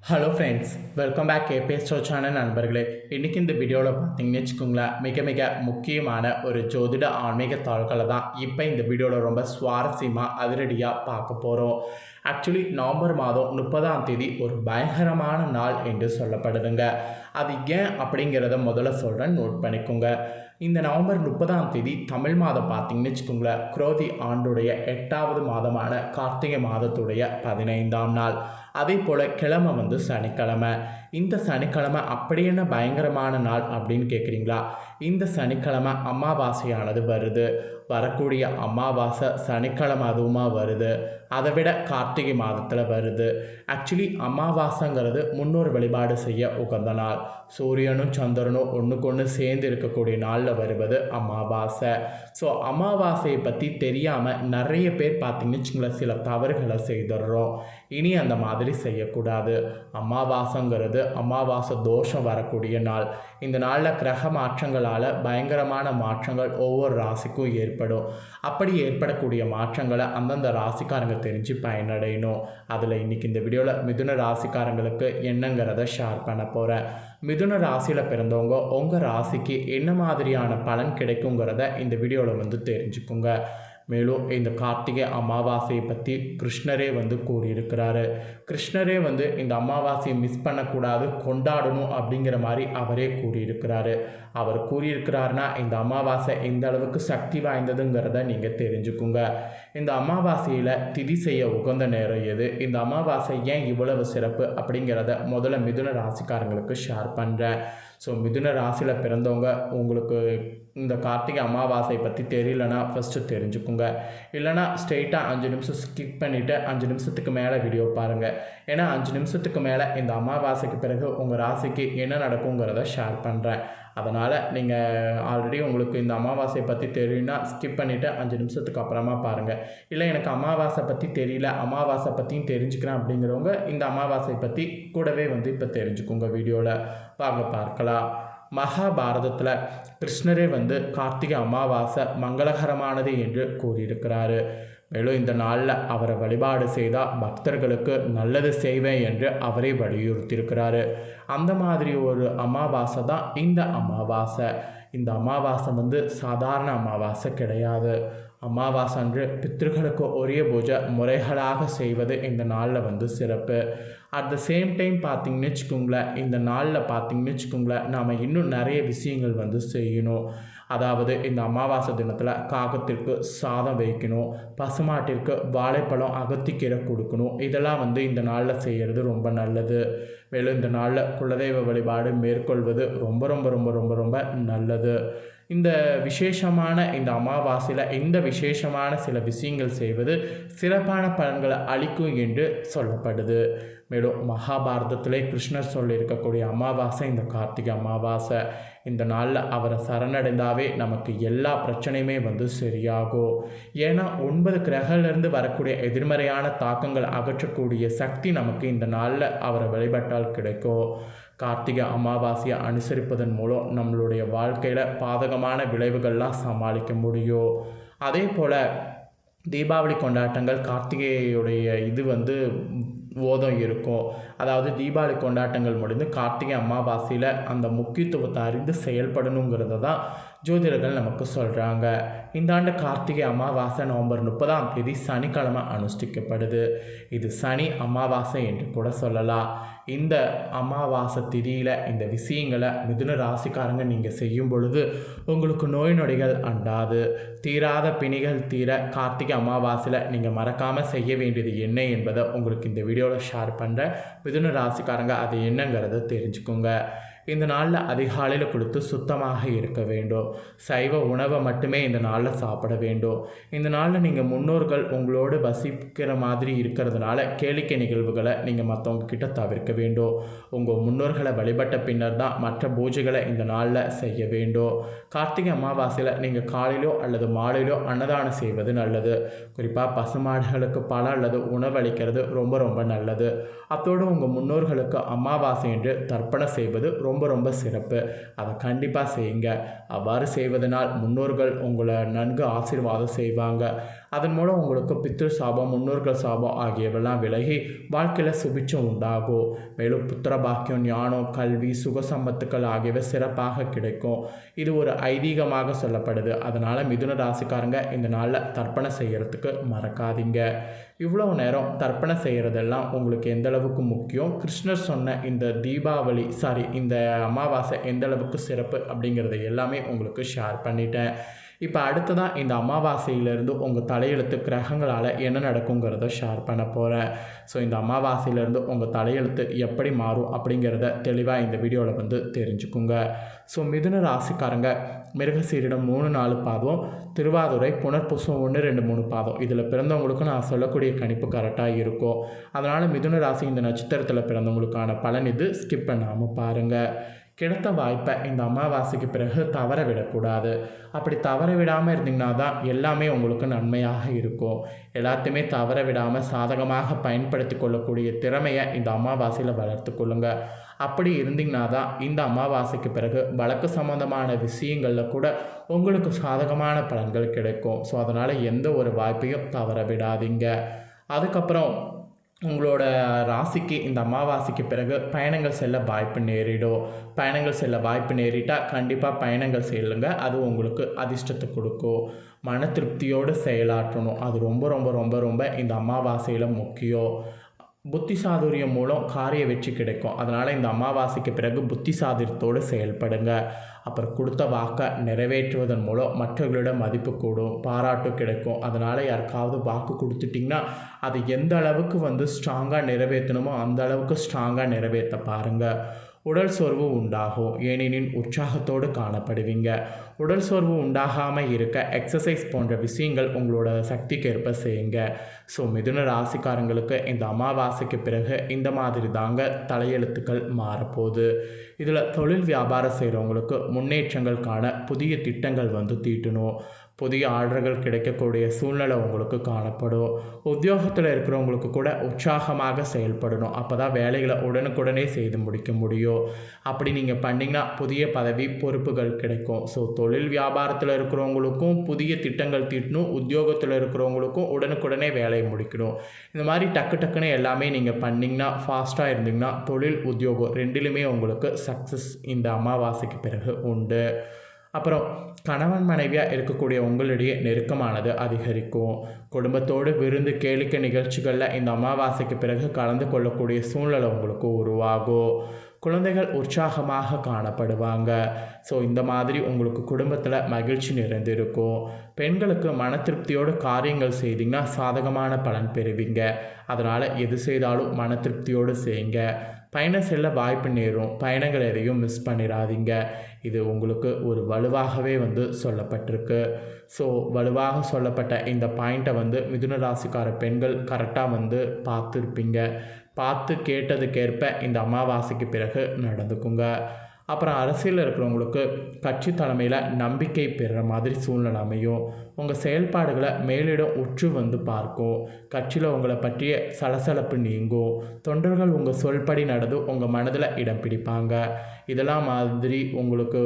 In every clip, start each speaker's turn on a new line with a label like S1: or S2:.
S1: Hello friends, welcome back KBS show channel நண்பர்களே. இன்றைக்கி இந்த வீடியோவில் பார்த்தீங்கன்னு வச்சுக்கோங்களேன், மிக முக்கியமான ஒரு ஜோதிட ஆன்மீக தாள்களை தான் இப்போ இந்த வீடியோவில் ரொம்ப சுவாரஸ்யமாக அதிரடியாக பார்க்க போகிறோம். ஆக்சுவலி நவம்பர் மாதம் 30ஆம் தேதி ஒரு பயங்கரமான நாள் என்று சொல்லப்படுதுங்க. அது ஏன் அப்படிங்கிறத முதல்ல சொல்கிறேன், நோட் பண்ணிக்கோங்க. இந்த நவம்பர் 30ஆம் தேதி தமிழ் மாதம் பார்த்தீங்கன்னு வச்சுக்கோங்களேன், குரோதி ஆண்டுடைய 8வது மாதமான கார்த்திகை மாதத்துடைய 15ஆம் நாள். அதே போல் கிழமை வந்து சனிக்கிழமை. இந்த சனிக்கிழமை அப்படி என்ன பயங்கரமான நாள் அப்படின்னு கேட்குறீங்களா? இந்த சனிக்கிழமை அமாவாசையானது வருது. வரக்கூடிய அமாவாசை சனிக்கிழமை அதுவுமா வருது. அதை விட கார்த்திகை மாதத்தில் வருது. ஆக்சுவலி அமாவாசைங்கிறது முன்னோர் வழிபாடு செய்ய உகந்த நாள். சூரியனும் சந்திரனும் ஒன்றுக்கு ஒன்று சேர்ந்து இருக்கக்கூடிய நாளில் வருவது அமாவாசை. ஸோ அமாவாசையை பற்றி தெரியாமல் நிறைய பேர் பார்த்திங்கன்னு வச்சுங்களேன், சில தவறுகளை செய்துடுறோம். இனி அந்த மாதிரி செய்யக்கூடாது. அமாவாசைங்கிறது அமாவாசை தோஷம் வரக்கூடிய நாள். இந்த நாளில் கிரக மாற்றங்களால் பயங்கரமான மாற்றங்கள் ஒவ்வொரு ராசிக்கும் ஏற்படும். அப்படி ஏற்படக்கூடிய மாற்றங்களை அந்தந்த ராசிக்காரங்க தெரிஞ்சு பயனடையணும். அதில் இன்றைக்கி இந்த வீடியோவில் மிதுன ராசிக்காரங்களுக்கு என்னங்கிறத ஷேர் பண்ண போகிறேன். மிதுன ராசியில் பிறந்தவங்க உங்கள் ராசிக்கு என்ன மாதிரியான பலன் கிடைக்குங்கிறத இந்த வீடியோவில் வந்து தெரிஞ்சுக்குங்க. மேலும் இந்த கார்த்திகை அமாவாசையை பற்றி கிருஷ்ணரே வந்து கூறியிருக்கிறாரு. கிருஷ்ணரே வந்து இந்த அமாவாசையை மிஸ் பண்ணக்கூடாது, கொண்டாடணும் அப்படிங்கிற மாதிரி அவரே கூறியிருக்கிறாரு. அவர் கூறியிருக்கிறாருன்னா இந்த அமாவாசை எந்த அளவுக்கு சக்தி வாய்ந்ததுங்கிறத நீங்கள் தெரிஞ்சுக்குங்க. இந்த அமாவாசையில் திதி செய்ய உகந்த நேரம் எது, இந்த அமாவாசை ஏன் இவ்வளவு சிறப்பு அப்படிங்கிறத முதல்ல மிதுன ராசிக்காரங்களுக்கு ஷேர் பண்ணுறேன். ஸோ மிதுன ராசியில் பிறந்தவங்க உங்களுக்கு இந்த கார்த்திகை அமாவாசை பற்றி தெரியலனா ஃபஸ்ட்டு தெரிஞ்சுக்குங்க. இல்லைனா ஸ்ட்ரெயிட்டாக 5 நிமிஷம் ஸ்கிப் பண்ணிவிட்டு 5 நிமிஷத்துக்கு மேலே வீடியோ பாருங்கள். ஏன்னா 5 நிமிஷத்துக்கு மேலே இந்த அமாவாசைக்கு பிறகு உங்கள் ராசிக்கு என்ன நடக்குங்கிறத ஷேர் பண்ணுறேன். அதனால் நீங்கள் ஆல்ரெடி உங்களுக்கு இந்த அமாவாசையை பற்றி தெரியும்னா ஸ்கிப் பண்ணிவிட்டு 5 நிமிஷத்துக்கு அப்புறமா பாருங்கள். இல்லை எனக்கு அமாவாசை பற்றி தெரியல, அமாவாசை பற்றியும் தெரிஞ்சுக்கிறேன் அப்படிங்கிறவங்க இந்த அமாவாசை பற்றி கூடவே வந்து இப்போ தெரிஞ்சுக்குங்க. வீடியோவில் வாங்க பார்க்கலாம். மகாபாரதத்தில் கிருஷ்ணரே வந்து கார்த்திகை அமாவாசை மங்களகரமானது என்று கூறியிருக்கிறாரு. மேலும் இந்த நாளில் அவரை வழிபாடு செய்தால் பக்தர்களுக்கு நல்லது செய்வேன் என்று அவரை வலியுறுத்தியிருக்கிறாரு. அந்த மாதிரி ஒரு அமாவாசை தான் இந்த அமாவாசை. இந்த அமாவாசை வந்து சாதாரண அமாவாசை கிடையாது. அமாவாசை அன்று பித்ருக்களுக்கு உரிய பூஜை முறைகளாக செய்வது இந்த நாளில் வந்து சிறப்பு. அட் த சேம் டைம் பார்த்திங்கன்னு வச்சுக்கோங்களேன், இந்த நாளில் பார்த்திங்கன்னு வச்சுக்கோங்களேன், நாம் இன்னும் நிறைய விஷயங்கள் வந்து செய்யணும். அதாவது இந்த அமாவாசை தினத்தில் காகத்திற்கு சாதம் வைக்கணும், பசுமாட்டிற்கு வாழைப்பழம் அகத்திக்கீரை கொடுக்கணும். இதெல்லாம் வந்து இந்த நாளில் செய்கிறது ரொம்ப நல்லது. மேலும் இந்த நாளில் குலதெய்வ வழிபாடு மேற்கொள்வது ரொம்ப ரொம்ப ரொம்ப ரொம்ப ரொம்ப நல்லது. இந்த விசேஷமான இந்த அமாவாசையில் இந்த விசேஷமான சில விஷயங்கள் செய்வது சிறப்பான பலன்களை அளிக்கும் என்று சொல்லப்படுது. மேலும் மகாபாரதத்திலே கிருஷ்ணர் சொல்லியிருக்கக்கூடிய அமாவாசை இந்த கார்த்திகை அமாவாசை. இந்த நாளில் அவரை சரணடைந்தாவே நமக்கு எல்லா பிரச்சனையுமே வந்து சரியாகும். ஏன்னா 9 கிரகத்திலிருந்து வரக்கூடிய எதிர்மறையான தாக்கங்கள் அகற்றக்கூடிய சக்தி நமக்கு இந்த நாளில் அவரை வழிபட்டால் கிடைக்கும். கார்த்திகை அமாவாசையை அனுசரிப்பதன் மூலம் நம்மளுடைய வாழ்க்கையில் பாதகமான விளைவுகள்லாம் சமாளிக்க முடியும். அதே போல் தீபாவளி கொண்டாட்டங்கள் கார்த்திகையுடைய இது வந்து ஓதம் இருக்கும். அதாவது தீபாவளி கொண்டாட்டங்கள் முடிந்து கார்த்திகை அமாவாசையில் அந்த முக்கியத்துவத்தை அறிந்து செயல்படணுங்கிறத தான் ஜோதிடர்கள் நமக்கு சொல்கிறாங்க. இந்த ஆண்டு கார்த்திகை அமாவாசை நவம்பர் 30ஆம் தேதி சனிக்கிழமை அனுஷ்டிக்கப்படுது. இது சனி அமாவாசை என்று கூட சொல்லலாம். இந்த அமாவாசை திதியில் இந்த விஷயங்களை மிதுன ராசிக்காரங்க நீங்கள் செய்யும் பொழுது உங்களுக்கு நோய் நொடிகள் அண்டாது. தீராத பிணிகள் தீர கார்த்திகை அமாவாசையில் நீங்கள் மறக்காமல் செய்ய வேண்டியது என்ன என்பதை உங்களுக்கு இந்த வீடியோவில் ஷேர் பண்ணுறேன். மிதுன ராசிக்காரங்க அது என்னங்கிறத தெரிஞ்சுக்கோங்க. இந்த நாளில் அதிகாலையில் குளித்து சுத்தமாக இருக்க வேண்டும். சைவ உணவை மட்டுமே இந்த நாளில் சாப்பிட வேண்டும். இந்த நாளில் நீங்கள் முன்னோர்கள் உங்களோடு வசிக்கிற மாதிரி இருக்கிறதுனால கேளிக்கை நிகழ்வுகளை நீங்கள் மற்றவங்க கிட்ட தவிர்க்க வேண்டும். உங்கள் முன்னோர்களை வழிபட்ட பின்னர் தான் மற்ற பூஜைகளை இந்த நாளில் செய்ய வேண்டும். கார்த்திகை அமாவாசையில் நீங்கள் காலையிலோ அல்லது மாலையிலோ அன்னதானம் செய்வது நல்லது. குறிப்பாக பசுமாடுகளுக்கு பழம் அல்லது உணவளிக்கிறது ரொம்ப ரொம்ப நல்லது. அத்தோடு உங்கள் முன்னோர்களுக்கு அமாவாசை என்று தர்ப்பணம் செய்வது ரொம்ப ரொம்ப சிறப்பு. அதை கண்டிப்பாக செய்யுங்க. அவ்வாறு செய்வதனால் முன்னோர்கள் உங்களை நன்கு ஆசீர்வாதம் செய்வாங்க. அதன் மூலம் உங்களுக்கு பித்ரு சாபம், முன்னோர்கள் சாபம் ஆகியவெல்லாம் விலகி வாழ்க்கையில் சுபிட்சம் உண்டாகும். மேலும் புத்திர பாக்கியம், ஞானம், கல்வி, சுகசம்பத்துக்கள் ஆகியவை சிறப்பாக கிடைக்கும். இது ஒரு ஐதீகமாக சொல்லப்படுது. அதனால் மிதுன ராசிக்காரங்க இந்த நாளில் தர்ப்பணை செய்கிறதுக்கு மறக்காதீங்க. இவ்வளோ நேரம் தர்ப்பணை செய்கிறதெல்லாம் உங்களுக்கு எந்த அளவுக்கு முக்கியம், கிருஷ்ணர் சொன்ன இந்த இந்த அமாவாசை எந்த அளவுக்கு சிறப்பு அப்படிங்கிறத எல்லாமே உங்களுக்கு ஷேர் பண்ணிட்டேன். இப்போ அடுத்ததான் இந்த அமாவாசையிலேருந்து உங்கள் தலையெழுத்து கிரகங்களால் என்ன நடக்குங்கிறத ஷேர் பண்ண போகிறேன். ஸோ இந்த அமாவாசையிலேருந்து உங்கள் தலையெழுத்து எப்படி மாறும் அப்படிங்கிறத தெளிவாக இந்த வீடியோவில் வந்து தெரிஞ்சுக்குங்க. ஸோ மிதுன ராசிக்காரங்க மிருகசீரிடம் 3-4 பாதம், திருவாதுரை, புனர்பூசம் 1-2-3 பாதம், இதில் பிறந்தவங்களுக்கு நான் சொல்லக்கூடிய கணிப்பு கரெக்டாக இருக்கும். அதனால் மிதுன ராசி இந்த நட்சத்திரத்தில் பிறந்தவங்களுக்கான பலன் இது. ஸ்கிப் பண்ணாமல் பாருங்கள். கிடைத்த வாய்ப்பை இந்த அமாவாசைக்கு பிறகு தவற விடக்கூடாது. அப்படி தவற விடாமல் இருந்தீங்கன்னா தான் எல்லாமே உங்களுக்கு நன்மையாக இருக்கும். எல்லாத்தையுமே தவற விடாமல் சாதகமாக பயன்படுத்தி கொள்ளக்கூடிய திறமையை இந்த அமாவாசையில் வளர்த்து கொள்ளுங்க. அப்படி இருந்தீங்கன்னா தான் இந்த அமாவாசைக்கு பிறகு வழக்கு சம்பந்தமான விஷயங்களில் கூட உங்களுக்கு சாதகமான பலன்கள் கிடைக்கும். ஸோ அதனால் எந்த ஒரு வாய்ப்பையும் தவற விடாதீங்க. அதுக்கப்புறம் உங்களோட ராசிக்கு இந்த அமாவாசைக்கு பிறகு பயணங்கள் செல்ல வாய்ப்பு நேரிடும். பயணங்கள் செல்ல வாய்ப்பு நேரிட்டால் கண்டிப்பாக பயணங்கள் செல்லுங்க. அது உங்களுக்கு அதிர்ஷ்டத்தை கொடுக்கும். மன திருப்தியோடு செயலாற்றணும். அது ரொம்ப ரொம்ப ரொம்ப ரொம்ப இந்த அமாவாசையில் முக்கியம். புத்தி சாதுரியம் மூலம் காரிய வெற்றி கிடைக்கும். அதனால் இந்த அமாவாசைக்கு பிறகு புத்தி சாதுரியத்தோடு செயல்படுங்க. அப்புறம் கொடுத்த வாக்கை நிறைவேற்றுவதன் மூலம் மற்றவர்களிடம் மதிப்பு கூடும், பாராட்டு கிடைக்கும். அதனால் யாருக்காவது வாக்கு கொடுத்துட்டிங்கன்னா அது எந்த அளவுக்கு வந்து ஸ்ட்ராங்காக நிறைவேற்றணுமோ அந்த அளவுக்கு ஸ்ட்ராங்காக நிறைவேற்ற பாருங்கள். உடல் சோர்வு உண்டாகும், ஏனெனில் உற்சாகத்தோடு காணப்படுவீங்க. உடல் சோர்வு உண்டாகாமல் இருக்க எக்ஸசைஸ் போன்ற விஷயங்கள் உங்களோட சக்திக்கு ஏற்ப செய்யுங்க. ஸோ மிதுன ராசிக்காரங்களுக்கு இந்த அமாவாசைக்கு பிறகு இந்த மாதிரி தாங்க தலையெழுத்துக்கள் மாறப்போகுது. இதில் தொழில் வியாபாரம் செய்கிறவங்களுக்கு முன்னேற்றங்கள் காண புதிய திட்டங்கள் வந்து தீட்டணும். புதிய ஆர்டர்கள் கிடைக்கக்கூடிய சூழ்நிலை உங்களுக்கு காணப்படும். உத்தியோகத்தில் இருக்கிறவங்களுக்கு கூட உற்சாகமாக செயல்படணும். அப்போ தான் வேலைகளை உடனுக்குடனே செய்து முடிக்க முடியும். அப்படி நீங்கள் பண்ணிங்கன்னா புதிய பதவி, பொறுப்புகள் கிடைக்கும். ஸோ தொழில் வியாபாரத்தில் இருக்கிறவங்களுக்கும் புதிய திட்டங்கள் தீட்டணும், உத்தியோகத்தில் இருக்கிறவங்களுக்கும் உடனுக்குடனே வேலையை முடிக்கணும். இந்த மாதிரி டக்குன்னு எல்லாமே நீங்கள் பண்ணிங்கன்னா, ஃபாஸ்ட்டாக இருந்தீங்கன்னா தொழில், உத்தியோகம் ரெண்டிலுமே உங்களுக்கு சக்ஸஸ் இந்த அமாவாசைக்கு பிறகு உண்டு. அப்புறம் கணவன் மனைவியாக இருக்கக்கூடிய உங்களிடையே நெருக்கமானது அதிகரிக்கும். குடும்பத்தோடு விருந்து, கேளிக்கை நிகழ்ச்சிகளில் இந்த அமாவாசைக்கு பிறகு கலந்து கொள்ளக்கூடிய சூழ்நிலை உங்களுக்கு உருவாகும். குழந்தைகள் உற்சாகமாக காணப்படுவாங்க. ஸோ இந்த மாதிரி உங்களுக்கு குடும்பத்தில் மகிழ்ச்சி நிறைந்திருக்கும். பெண்களுக்கு மன திருப்தியோடு காரியங்கள் செய்திங்கன்னா சாதகமான பலன் பெறுவீங்க. அதனால் எது செய்தாலும் மன திருப்தியோடு செய்யுங்க. பயணம் செல்ல வாய்ப்பு நேரும். பயணங்கள் எதையும் மிஸ் பண்ணிடாதீங்க. இது உங்களுக்கு ஒரு வலுவாகவே வந்து சொல்லப்பட்டிருக்கு. ஸோ வலுவாக சொல்லப்பட்ட இந்த பாயிண்ட்டை வந்து மிதுன ராசிக்கார பெண்கள் கரெக்டாக வந்து பார்த்துருப்பீங்க. பார்த்து கேட்டதுக்கேற்ப இந்த அமாவாசைக்கு பிறகு நடந்துக்குங்க. அப்புறம் அரசியலில் இருக்கிறவங்களுக்கு கட்சி தலைமையில் நம்பிக்கை பெறுற மாதிரி சூழ்நிலை அமையும். உங்கள் செயல்பாடுகளை மேலிடம் உற்று வந்து பார்க்கும். கட்சியில் உங்களை பற்றிய சலசலப்பு நீங்கும். தொண்டர்கள் உங்கள் சொல்படி நடந்து உங்கள் மனதில் இடம் பிடிப்பாங்க. இதெல்லாம் மாதிரி உங்களுக்கு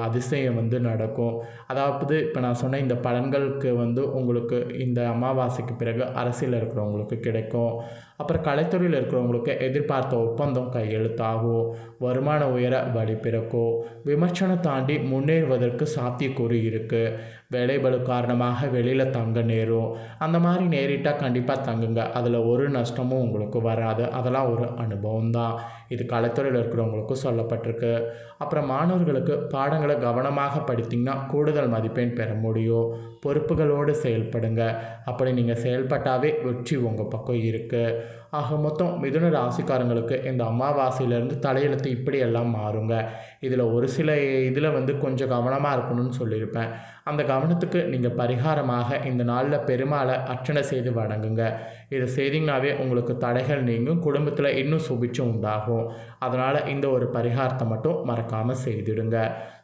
S1: அதிசயம் வந்து நடக்கும். அதாவது இப்போ நான் சொன்ன இந்த பலன்களுக்கு வந்து உங்களுக்கு இந்த அமாவாசைக்கு பிறகு அரசியலில் இருக்கிறவங்களுக்கு கிடைக்கும். அப்புறம் கலைத்துறையில் இருக்கிறவங்களுக்கு எதிர்பார்த்த ஒப்பந்தம் கையெழுத்தாகும். வருமான உயர வழி பிறக்கும். விமர்சனம் தாண்டி முன்னேறுவதற்கு சாத்தியக்கூறு இருக்குது. வேலைபளு காரணமாக வெளியில் தங்க நேரும். அந்த மாதிரி நேரிட்டால் கண்டிப்பாக தங்குங்க. அதில் ஒரு நஷ்டமும் உங்களுக்கு வராது. அதெல்லாம் ஒரு அனுபவம் தான். இது கலைத்துறையில் இருக்கிறவங்களுக்கு சொல்லப்பட்டிருக்கு. அப்புறம் மாணவர்களுக்கு பாடங்களை கவனமாக படித்திங்கன்னா கூடுதல் மதிப்பெண் பெற முடியும். பொறுப்புகளோடு செயல்படுங்க. அப்படி நீங்கள் செயல்பட்டாவே வெற்றி உங்கள் பக்கம் இருக்குது. ஆக மொத்தம் மிதுன ராசிக்காரங்களுக்கு இந்த அமாவாசையிலேருந்து தலையெழுத்து இப்படியெல்லாம் மாறுங்க. இதில் ஒரு சில இதில் வந்து கொஞ்சம் கவனமாக இருக்கணும்னு சொல்லியிருப்பேன். அந்த கவனத்துக்கு நீங்கள் பரிகாரமாக இந்த நாளில் பெருமாளை அர்ச்சனை செய்து வணங்குங்க. இதை செய்திங்கனாவே உங்களுக்கு தடைகள் நீங்கும், குடும்பத்தில் இன்னும் சுபிட்சம் உண்டாகும். அதனால் இந்த ஒரு பரிகாரத்தை மட்டும் மறக்காமல் செய்திடுங்க.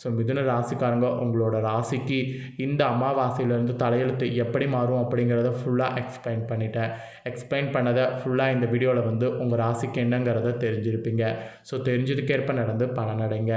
S1: ஸோ மிதுன ராசிக்காரங்க, உங்களோட ராசிக்கு இந்த அமாவாசையிலேருந்து தலையெழுத்து எப்படி மாறும் அப்படிங்கிறத ஃபுல்லாக எக்ஸ்பிளைன் பண்ணிட்டேன். எக்ஸ்பிளைன் பண்ணதை ஃபுல்லாக இந்த வீடியோவில் வந்து உங்கள் ராசிக்கு என்னங்கிறத தெரிஞ்சிருப்பீங்க. ஸோ தெரிஞ்சதுக்கேற்ப நடந்து பலனடைங்க.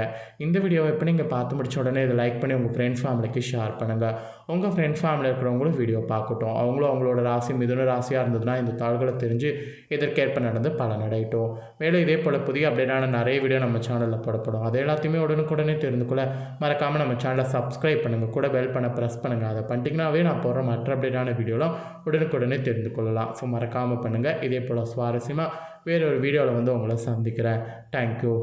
S1: இந்த வீடியோவை இப்போ நீங்கள் பார்த்து முடிச்ச உடனே இதை லைக் பண்ணி உங்கள் ஃப்ரெண்ட்ஸ் ஃபேமிலிக்கு ஷேர் பண்ணுங்கள். உங்கள் ஃப்ரெண்ட்ஸ் ஃபேமிலியில் இருக்கிறவங்களும் வீடியோ பார்க்கட்டும். அவங்களும் அவங்களோட ராசி மிதுன ராசியாக இருந்ததுன்னா இந்த தாள்களை தெரிஞ்சு இதற்கேற்ப நடந்து பலனடையட்டும். மேலும் இதே போல் புதிய அப்டேட்டான நிறைய வீடியோ நம்ம சேனலில் போடப்படும். அது எல்லாத்தையுமே உடனுக்குடனே தெரிந்து கொள்ள மறக்காமல் நம்ம சேனலை சப்ஸ்கிரைப் பண்ணுங்கள். கூட பெல் பண்ண ப்ரெஸ் பண்ணுங்கள். அதை பண்ணிட்டீங்கன்னாவே நான் போடுற மற்ற அப்டேட்டான வீடியோலாம் உடனுக்குடனே தெரிந்து கொள்ளலாம். ஸோ மறக்காமல் பண்ணுங்கள். இதே போல் சுவாரஸ்யமாக வேறொரு வீடியோவில் வந்து உங்களை சந்திக்கிறேன். தேங்க்யூ.